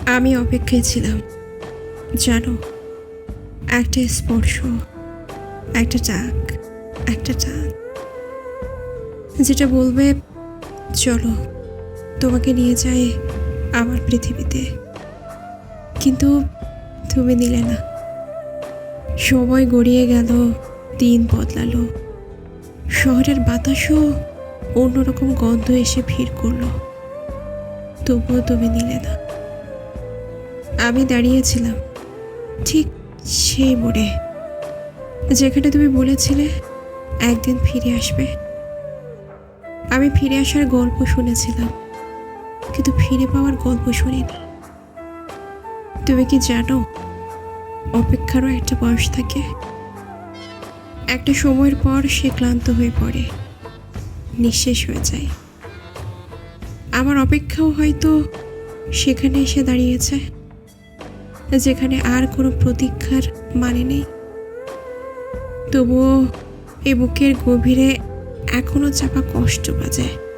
আমি অপেক্ষায় ছিলাম, জানো, একটা স্পর্শ, একটা ডাক, একটা টান, যেটা বলবে চলো তোমাকে নিয়ে যাই আমার পৃথিবীতে। কিন্তু তুমি নিলে না। সময় গড়িয়ে গেল, দিন বদলালো, শহরের বাতাসও অন্যরকম গন্ধ এসে ভিড় করলো, তবুও তুমি নিলে না। আমি দাঁড়িয়েছিলাম ঠিক সেই মোড়ে, যেখানে তুমি বলেছিলে একদিন ফিরে আসবে। আমি ফিরে আসার গল্প শুনেছিলাম, কিন্তু ফিরে পাওয়ার গল্প শুনিনি। তুমি কি জানো, অপেক্ষারও একটা বয়স থাকে। একটা সময়ের পর সে ক্লান্ত হয়ে পড়ে, নিঃশেষ হয়ে যায়। আমার অপেক্ষাও হয়তো সেখানে এসে দাঁড়িয়েছে, যেখানে আর কোনো প্রতীক্ষার মানে নেই। তবুও এ বুকের গভীরে এখনো চাপা কষ্ট বাজে।